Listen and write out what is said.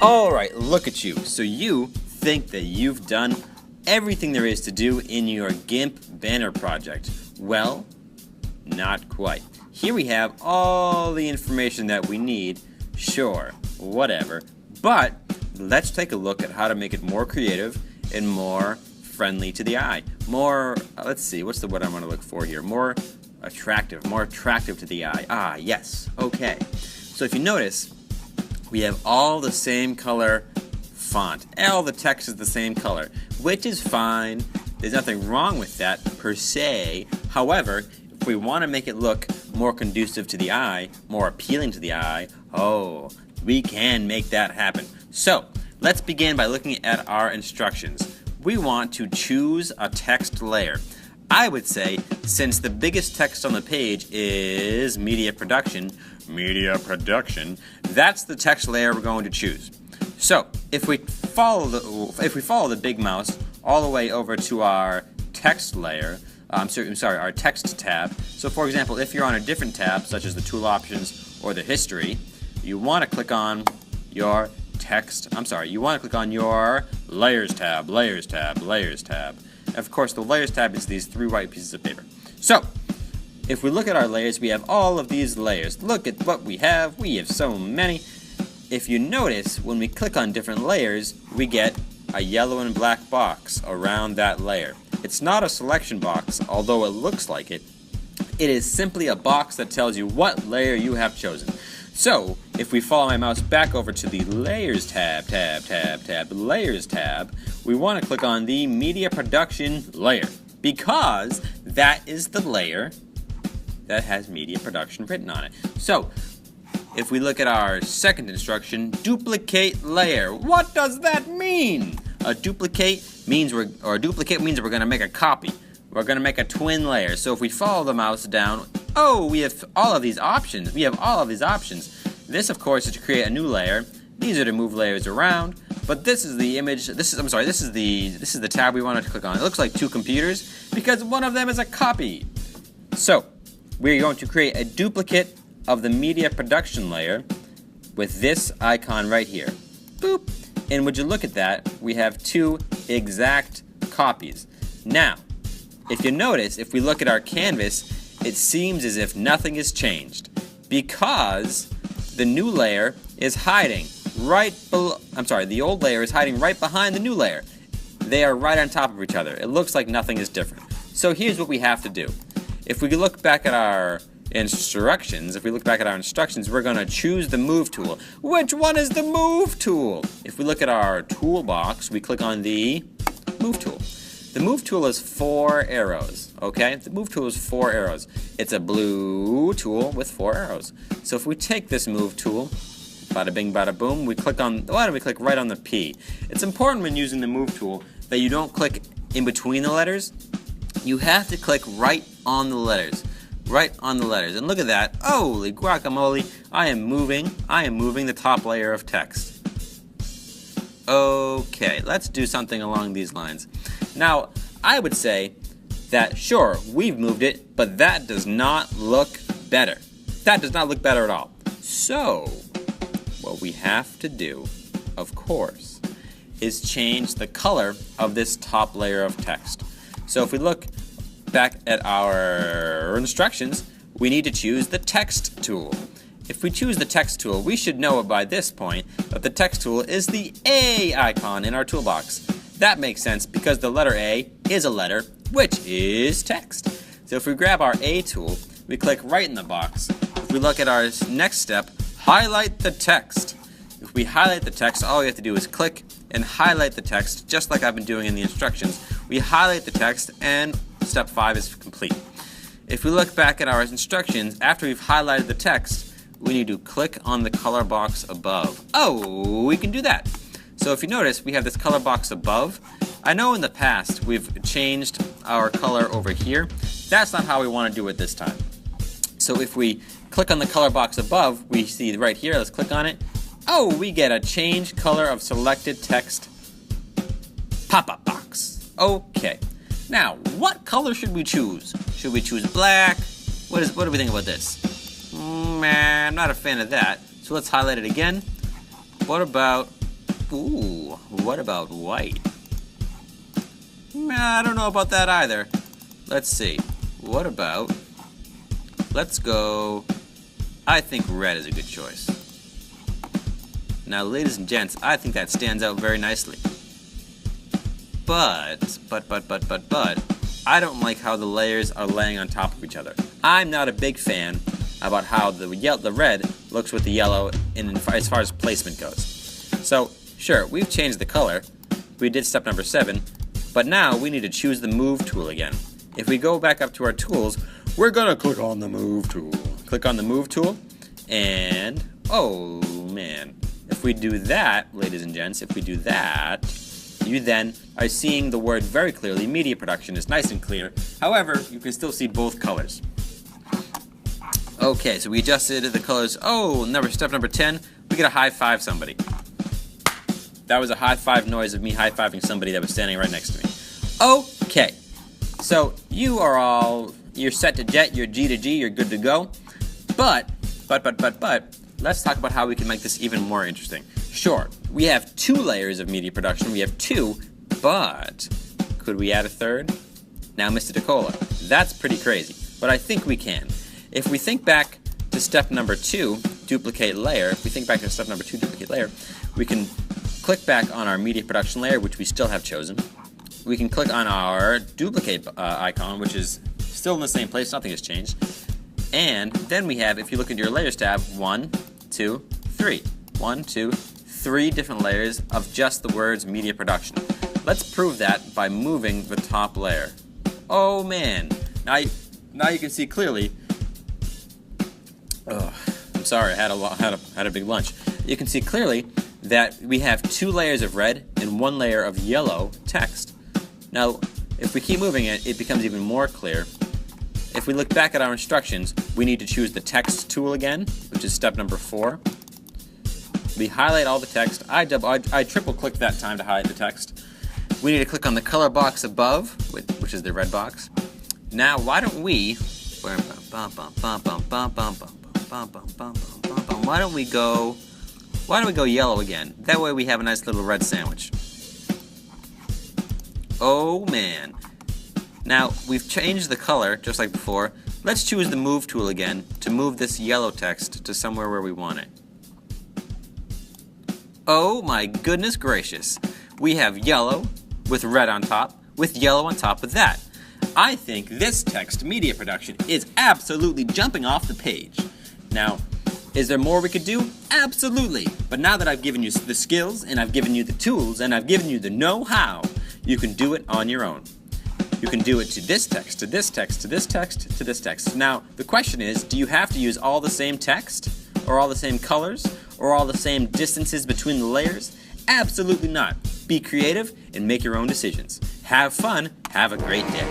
Alright, look at you. So you think that you've done everything there is to do in your GIMP banner project. Well, not quite. Here we have all the information that we need. Sure, whatever. But let's take a look at how to make it more creative and more friendly to the eye. More, let's see, what's the word I'm going to look for here? More attractive to the eye. Ah, yes, okay. So if you notice, we have all the same color font. All the text is the same color, which is fine. There's nothing wrong with that per se. However, if we want to make it look more conducive to the eye, more appealing to the eye, oh, we can make that happen. So, let's begin by looking at our instructions. We want to choose a text layer. I would say, since the biggest text on the page is media production, that's the text layer we're going to choose. So, if we follow the big mouse all the way over to our text layer, our text tab. So, for example, if you're on a different tab, such as the tool options or the history, you want to click on your your layers tab. Of course, the layers tab is these 3 white pieces of paper. So, if we look at our layers, we have all of these layers. Look at what we have. We have so many. If you notice, when we click on different layers, we get a yellow and black box around that layer. It's not a selection box, although it looks like it. It is simply a box that tells you what layer you have chosen. So, if we follow my mouse back over to the Layers tab, we want to click on the Media Production layer, because that is the layer that has Media Production written on it. So, if we look at our second instruction, Duplicate Layer. What does that mean? A duplicate means we're going to make a copy. We're going to make a twin layer. So if we follow the mouse down, oh, we have all of these options. This, of course, is to create a new layer. These are to move layers around. But this is the image. This is the tab we wanted to click on. It looks like 2 computers because one of them is a copy. So we're going to create a duplicate of the media production layer with this icon right here. Boop. And would you look at that? We have 2 exact copies. Now, if you notice, if we look at our canvas, it seems as if nothing has changed because the new layer is hiding right below. The old layer is hiding right behind the new layer. They are right on top of each other. It looks like nothing is different. So here's what we have to do. If we look back at our instructions, we're going to choose the Move tool. Which one is the Move tool? If we look at our toolbox, we click on the Move tool. The Move tool is 4 arrows, okay? The Move tool is 4 arrows. It's a blue tool with 4 arrows. So if we take this Move tool, bada bing, bada boom, why don't we click right on the P? It's important when using the Move tool that you don't click in between the letters. You have to click right on the letters. And look at that. Holy guacamole, I am moving the top layer of text. Okay, let's do something along these lines. Now, I would say that, sure, we've moved it, but that does not look better. That does not look better at all. So, what we have to do, of course, is change the color of this top layer of text. So if we look back at our instructions, we need to choose the Text tool. If we choose the Text tool, we should know by this point that the Text tool is the A icon in our toolbox. That makes sense because the letter A is a letter, which is text. So if we grab our A tool, we click right in the box. If we look at our next step, highlight the text. If we highlight the text, all we have to do is click and highlight the text, just like I've been doing in the instructions. We highlight the text and step 5 is complete. If we look back at our instructions, after we've highlighted the text, we need to click on the color box above. Oh, we can do that. So if you notice, we have this color box above. I know in the past we've changed our color over here. That's not how we want to do it this time. So if we click on the color box above, we see right here, let's click on it. Oh, we get a change color of selected text pop-up box. Okay. Now, what color should we choose? Should we choose black? What do we think about this? I'm not a fan of that. So let's highlight it again. What about Ooh, what about white? I don't know about that either. Let's see. What about... Let's go... I think red is a good choice. Now, ladies and gents, I think that stands out very nicely. But, I don't like how the layers are laying on top of each other. I'm not a big fan about how the red looks with the yellow as far as placement goes. So, sure, we've changed the color. We did step number 7, but now we need to choose the move tool again. If we go back up to our tools, we're gonna click on the move tool. Click on the move tool, and, oh man. If we do that, ladies and gents, if we do that, you then are seeing the word very clearly. Media production is nice and clear. However, you can still see both colors. Okay, so we adjusted the colors. Oh, step number 10, we get a high five somebody. That was a high five noise of me high fiving somebody that was standing right next to me. Okay, so you're set to jet, you're G to G, you're good to go. But, let's talk about how we can make this even more interesting. Sure, we have 2 layers of media production. We have 2, but could we add a third? Now, Mr. DeCola, that's pretty crazy, but I think we can. If we think back to step number 2, duplicate layer, we can click back on our media production layer, which we still have chosen. We can click on our duplicate icon, which is still in the same place, nothing has changed. And then we have, if you look at your layers tab, 1, 2, 3. 1, 2, 3 different layers of just the words media production. Let's prove that by moving the top layer. Oh man, now you can see clearly. I'm sorry, I had a big lunch. You can see clearly that we have 2 layers of red and 1 layer of yellow text. Now, if we keep moving it, it becomes even more clear. If we look back at our instructions, we need to choose the text tool again, which is step number 4. We highlight all the text. I triple click that time to hide the text. We need to click on the color box above, which is the red box. Now, why don't we go yellow again? That way we have a nice little red sandwich. Oh man. Now, we've changed the color, just like before. Let's choose the move tool again to move this yellow text to somewhere where we want it. Oh my goodness gracious. We have yellow with red on top, with yellow on top of that. I think this text media production is absolutely jumping off the page. Now, is there more we could do? Absolutely. But now that I've given you the skills, and I've given you the tools, and I've given you the know-how, you can do it on your own. You can do it to this text, to this text, to this text, to this text. Now, the question is, do you have to use all the same text, or all the same colors, or all the same distances between the layers? Absolutely not. Be creative and make your own decisions. Have fun. Have a great day.